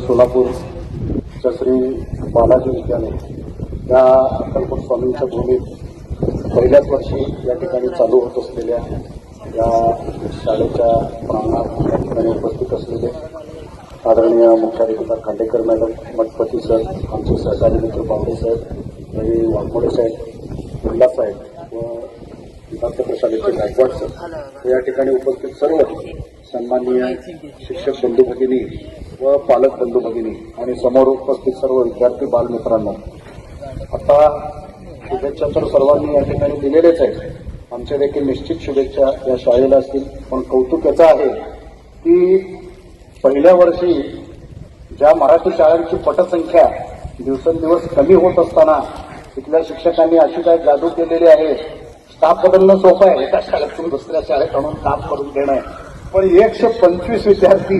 सोलापूरच्या श्री बालाजी विद्यालय या अक्कलकोट स्वामींच्या भूमीत पहिल्याच वर्षी या ठिकाणी चालू होत असलेल्या या शाळेच्या प्रांगणात या ठिकाणी उपस्थित असलेले आदरणीय मुख्याधिकारी खांडेकर मॅडम, मठपती सर, आमचे सहकारी मित्र बावडे साहेब आणि वाघमोडे साहेब, बिर्ला साहेब व विभागीय प्रशालेचे गायकवाड सर या ठिकाणी उपस्थित सर्व सन्माननीय शिक्षक बंधू भगिनी व पालक बंधू भगिनी आणि समोर उपस्थित सर्व विद्यार्थी बालमित्रांनो, आता शुभेच्छा तर सर्वांनी या ठिकाणी दिलेलेच आहे. आमच्या देखील निश्चित शुभेच्छा या शाळेला असतील. पण कौतुक याचं आहे की पहिल्या वर्षी ज्या मराठी शाळांची पटसंख्या दिवसेंदिवस कमी होत असताना तिथल्या शिक्षकांनी अशी काय जादू केलेली आहे. स्टाफ बदलणं सोपं आहे, एका शाळेतून दुसऱ्या शाळेत आणून काम करून देणं आहे. पण 125 विद्यार्थी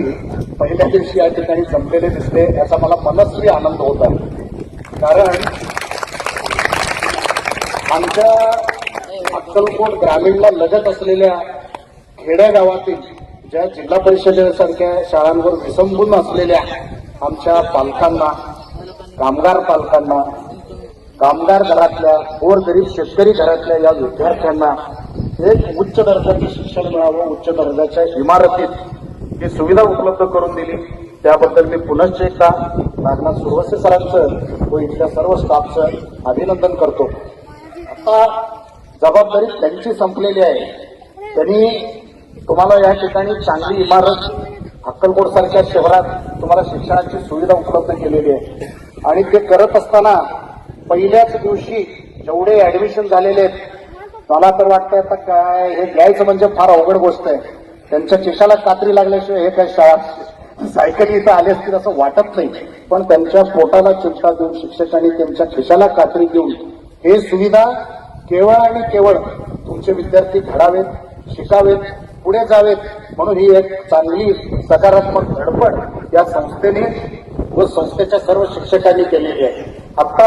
पहिल्या दिवशी या ठिकाणी जमलेले दिसले, याचा मला मनस्वी आनंद होत आहे. कारण आमच्या अक्कलकोट ग्रामीणला लगत असलेल्या खेड्यागावातील ज्या जिल्हा परिषदेसारख्या शाळांवर विसंबून असलेल्या आमच्या पालकांना, कामगार पालकांना, कामगार घरातल्या गोरगरीब शेतकरी घरातल्या या विद्यार्थ्यांना एक उच्च दर्जाचं शिक्षण मिळावं, उच्च दर्जाच्या इमारतीत ही सुविधा उपलब्ध करून दिली, त्याबद्दल मी पुनश्च एकदा नागनाथ सुरवसे सरांचं व इथल्या सर्व स्टाफचं अभिनंदन करतो. आता जबाबदारी त्यांची संपलेली आहे. त्यांनी तुम्हाला या ठिकाणी चांगली इमारत, अक्कलकोट सारख्या शहरात तुम्हाला शिक्षणाची सुविधा उपलब्ध केलेली आहे. आणि ते करत असताना पहिल्याच दिवशी जेवढे ऍडमिशन झालेले आहेत, मला तर वाटतं आता काय हे घ्यायचं म्हणजे फार अवघड गोष्ट आहे. त्यांच्या खिशाला कात्री लागल्याशिवाय हे काय शाळा सायकली इथं आले असतील असं वाटत नाही. पण त्यांच्या पोटाला चिमटा देऊन शिक्षकांनी त्यांच्या खिशाला कात्री देऊन हे सुविधा केवळ आणि केवळ तुमचे विद्यार्थी घडावेत, शिकावेत, पुढे जावेत म्हणून ही एक चांगली सकारात्मक धडपड या संस्थेने व संस्थेच्या सर्व शिक्षकांनी केलेली आहे. आता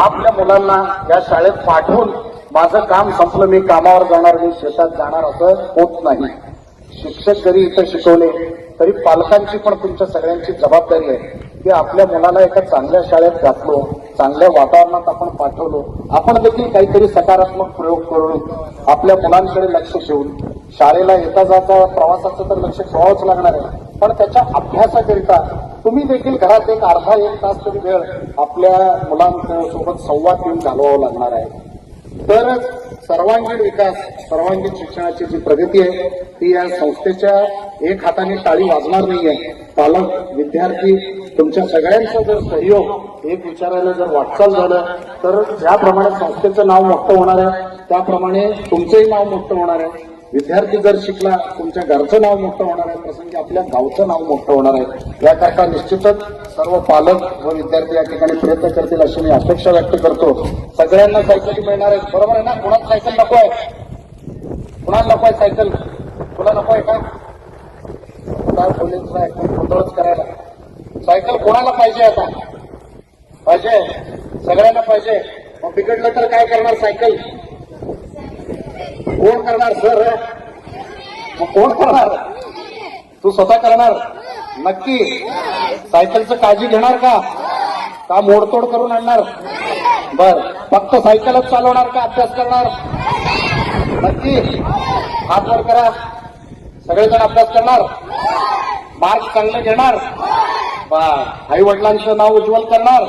आपल्या मुलांना या शाळेत पाठवून माझं काम संपलं, मी कामावर जाणार, मी शेतात जाणार असं होत नाही. शिक्षक जरी इथं शिकवले तरी पालकांची पण तुमच्या सगळ्यांची जबाबदारी आहे की आपल्या मुलाला एका चांगल्या शाळेत घातलो, चांगल्या वातावरणात आपण पाठवलो, आपण देखील काहीतरी सकारात्मक प्रयोग करून आपल्या मुलांकडे लक्ष ठेवून शाळेला येता जाता प्रवासाचं तर लक्ष ठेवावंच लागणार आहे. पण त्याच्या अभ्यासाकरिता तुम्ही देखील घरात एक अर्धा एक तास तरी वेळ आपल्या मुलांसोबत संवाद देऊन घालवावा लागणार आहे. तर सर्वांगीण विकास, सर्वांगीण शिक्षणाची जी प्रगती आहे ती या संस्थेच्या एक हाताने टाळी वाजणार नाहीये. पालक, विद्यार्थी तुमच्या सगळ्यांचा जर सहयोग एक विचारायला जर वाटचाल झालं तर ज्याप्रमाणे संस्थेचं नाव मोठं होणार आहे त्याप्रमाणे तुमचंही नाव मोठं होणार आहे. विद्यार्थी जर शिकला तुमच्या घरचं नाव मोठं होणार आहे, प्रसंगी आपल्या गावचं नाव मोठं होणार आहे. याकरता निश्चितच सर्व पालक व विद्यार्थी या ठिकाणी प्रयत्न करतील अशी मी अपेक्षा व्यक्त करतो. सगळ्यांना सायकली मिळणार आहेत, बरोबर आहे ना? कुणाला सायकल नको आहे? कुणाला नको आहे सायकल? तुला नको आहे का? काय बोलायचं आहे, गोंधळच करायला. सायकल कोणाला पाहिजे? आता पाहिजे, सगळ्यांना पाहिजे. मग बिघडलं तर काय करणार? सायकल कोण करणार? सर, मग कोण करणार? तू स्वतः करणार? नक्की. सायकलचं काळजी घेणार का मोडतोड करून आणणार? बर, फक्त सायकलच चालवणार का अभ्यास करणार? नक्की. हात वर करा. सगळेजण अभ्यास करणार, मार्क्स चांगले घेणार, आई वडिलांचं नाव उज्ज्वल करणार.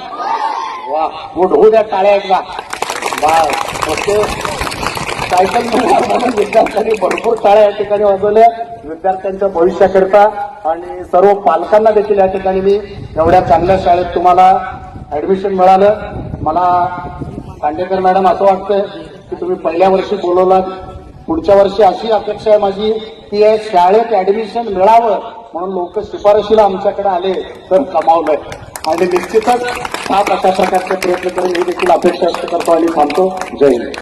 वा, होऊ द्या टाळ्या एकदा. ओके. सायकल मिळणार म्हणून विद्यार्थ्यांनी भरपूर टाळ्या या ठिकाणी वाजवल्या विद्यार्थ्यांच्या भविष्याकरिता. आणि सर्व पालकांना देखील या ठिकाणी मी एवढ्या चांगल्या शाळेत तुम्हाला ऍडमिशन मिळालं. मला खांडेकर मॅडम असं वाटतंय की तुम्ही पहिल्या वर्षी बोलवलात, पुढच्या वर्षी अशी अपेक्षा आहे माझी की या शाळेत ऍडमिशन मिळावं म्हणून लोक शिफारशीला आमच्याकडे आले तर कमावलंय. आणि निश्चितच हा अशा प्रकारचे प्रयत्न करून मी देखील अपेक्षा व्यक्त करतो आणि थांबतो. जय हिंद.